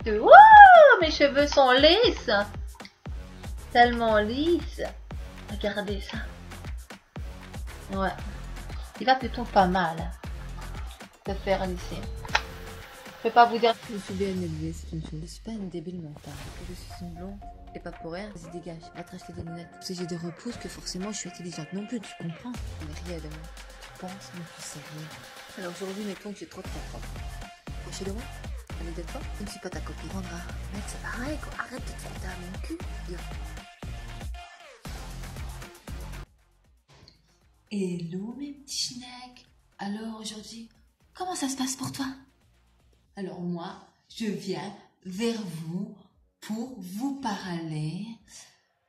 Wouh, mes cheveux sont lisses. Tellement lisses. Regardez ça. Ouais. Il va plutôt pas mal de faire lisser. Je peux pas vous dire. Je suis bien élevée, c'est une chose. Je suis pas une débile mentale. Je suis une blonde et pas pour rien. Vas-y, dégage, va te racheter des lunettes. Parce que j'ai des repousses que forcément je suis intelligente non plus, tu comprends? Mais rien de moi. Tu penses, mais tu sais rien. Alors aujourd'hui, mettons que j'ai trop de contrôle. Approchez de moi. Allez, de toi. Je ne suis pas ta copine. Rendra. Mec, c'est pareil, quoi. Arrête de te frotter à mon cul. Viens. Hello, mes petits schnecks. Alors aujourd'hui, comment ça se passe pour toi? Alors moi, je viens vers vous pour vous parler,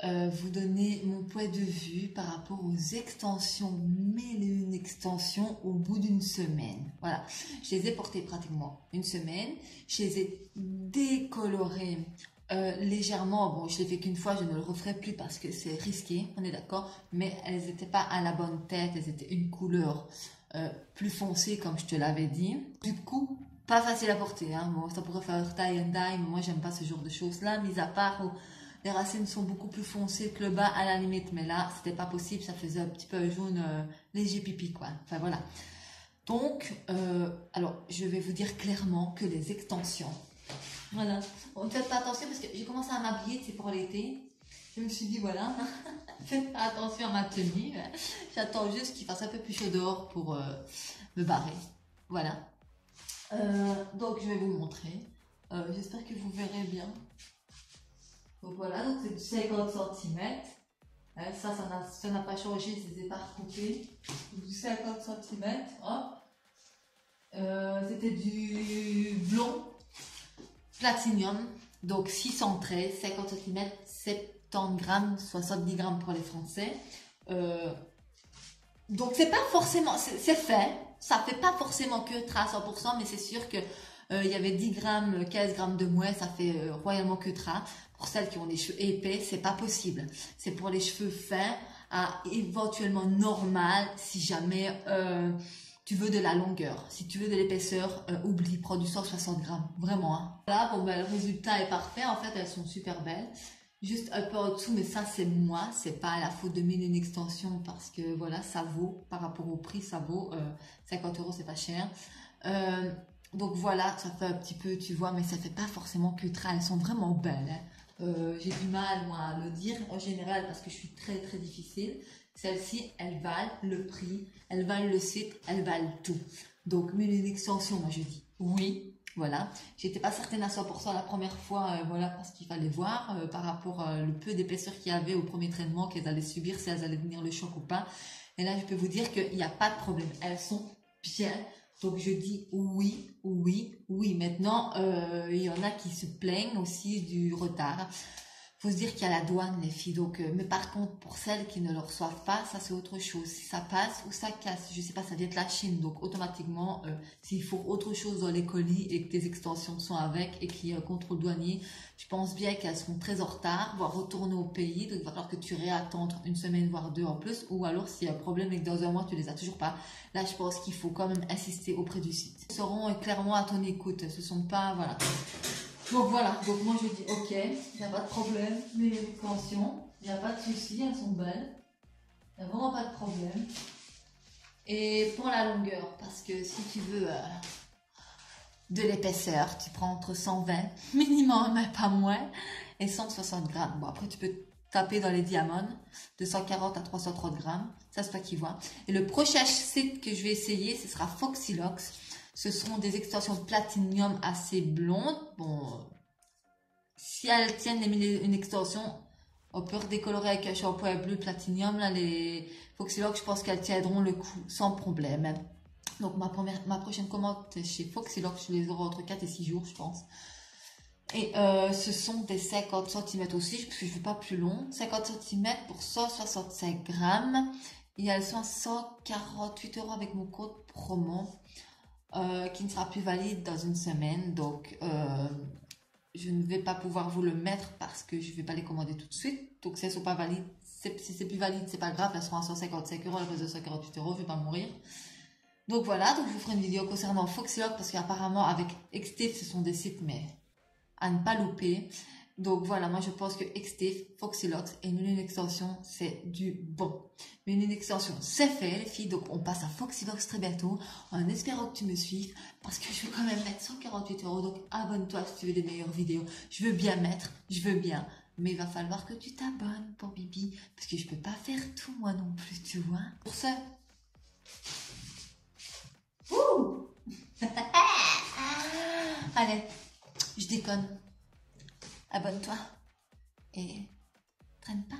vous donner mon point de vue par rapport aux extensions, mille et une extensions au bout d'une semaine. Voilà, je les ai portées pratiquement une semaine, je les ai décolorées légèrement. Bon, je l'ai fait qu'une fois, je ne le referai plus parce que c'est risqué, on est d'accord, mais elles n'étaient pas à la bonne tête, elles étaient une couleur plus foncée comme je te l'avais dit. Du coup, pas facile à porter, hein. Bon, ça pourrait faire tie and dye, mais moi j'aime pas ce genre de choses là, mis à part où les racines sont beaucoup plus foncées que le bas à la limite, mais là c'était pas possible, ça faisait un petit peu jaune léger pipi quoi, enfin voilà. Donc, alors je vais vous dire clairement que les extensions, voilà, bon, faites pas attention parce que j'ai commencé à m'habiller, c'est pour l'été, je me suis dit voilà, faites pas attention à ma tenue, j'attends juste qu'il fasse un peu plus chaud dehors pour me barrer, voilà. Donc je vais vous montrer, j'espère que vous verrez bien. Donc voilà, donc c'est du 50 cm, ça n'a pas changé, je les ai pas recoupés, du 50 cm, c'était du blond platinium, donc 613, 50 cm, 70 grammes, 70 grammes pour les Français. Donc c'est pas forcément, c'est fait, ça fait pas forcément que à 100%, mais c'est sûr que il y avait 10 grammes, 15 grammes de moins, ça fait royalement que tra. Pour celles qui ont des cheveux épais, c'est pas possible. C'est pour les cheveux fins, à éventuellement normal, si jamais tu veux de la longueur. Si tu veux de l'épaisseur, oublie, prends du 160 grammes, vraiment. Hein. Là, bon, ben, le résultat est parfait, en fait, elles sont super belles. Juste un peu en dessous, mais ça c'est moi, c'est pas la faute de mille une extension parce que voilà, ça vaut, par rapport au prix, ça vaut 50 €, c'est pas cher. Donc voilà, ça fait un petit peu, tu vois, mais ça fait pas forcément que tra, elles sont vraiment belles. Hein. J'ai du mal, moi, à le dire en général parce que je suis très très difficile. Celles-ci, elles valent le prix, elles valent le site, elles valent tout. Donc, mille une extension, moi je dis oui. Voilà, j'étais pas certaine à 100% la première fois, voilà, parce qu'il fallait voir par rapport le peu d'épaisseur qu'il y avait au premier traitement qu'elles allaient subir, si elles allaient venir le choc ou pas. Et là, je peux vous dire qu'il n'y a pas de problème, elles sont bien. Donc je dis oui, oui, oui. Maintenant, il y en a qui se plaignent aussi du retard. Faut se dire qu'il y a la douane, les filles. Donc, mais par contre, pour celles qui ne le reçoivent pas, ça c'est autre chose. Si ça passe ou ça casse, je sais pas, ça vient de la Chine. Donc automatiquement, s'il faut autre chose dans les colis et que tes extensions sont avec et qu'il y a un contrôle douanier, je pense bien qu'elles seront très en retard, voire retourner au pays. Donc il va falloir que tu réattendre une semaine, voire deux en plus. Ou alors s'il y a un problème et que dans un mois tu les as toujours pas, là je pense qu'il faut quand même insister auprès du site. Ils seront clairement à ton écoute. Ce sont pas, voilà. Donc voilà, donc moi je dis ok, il n'y a pas de problème, mais les extensions, il n'y a pas de souci, elles sont belles, il n'y a vraiment pas de problème. Et pour la longueur, parce que si tu veux de l'épaisseur, tu prends entre 120 minimum, mais pas moins, et 160 grammes. Bon après tu peux taper dans les diamants, de 140 à 330 grammes, ça c'est toi qui vois. Et le prochain site que je vais essayer, ce sera Foxylox. Ce seront des extensions de platinium assez blondes. Bon, si elles tiennent une extension, on peut redécolorer avec un shampoing bleu platinium. Là, les Foxylox, je pense qu'elles tiendront le coup sans problème. Donc, ma prochaine commande chez Foxylox, je les aurai entre 4 et 6 jours, je pense. Et ce sont des 50 cm aussi, parce que je ne veux pas plus long. 50 cm pour 165 grammes. Et elles sont à 148 € avec mon code promo. Qui ne sera plus valide dans une semaine, donc je ne vais pas pouvoir vous le mettre parce que je ne vais pas les commander tout de suite. Donc si elles ne sont pas valides, si c'est plus valide, c'est pas grave, elles seront à 155 €, elles restent à 148 €, je ne vais pas mourir. Donc voilà, donc je vous ferai une vidéo concernant Foxylock parce qu'apparemment avec Xtif ce sont des sites mais à ne pas louper. Donc voilà, moi je pense que Xtif, Foxylock et une extension c'est du bon. Mais une extension c'est fait les filles, donc on passe à Foxylock très bientôt en espérant que tu me suives parce que je vais quand même mettre 148 €, donc abonne-toi si tu veux des meilleures vidéos. Je veux bien mettre, je veux bien, mais il va falloir que tu t'abonnes pour Bibi parce que je peux pas faire tout moi non plus, tu vois. Pour ça... Ouh. Allez, je déconne. Abonne-toi et traîne pas.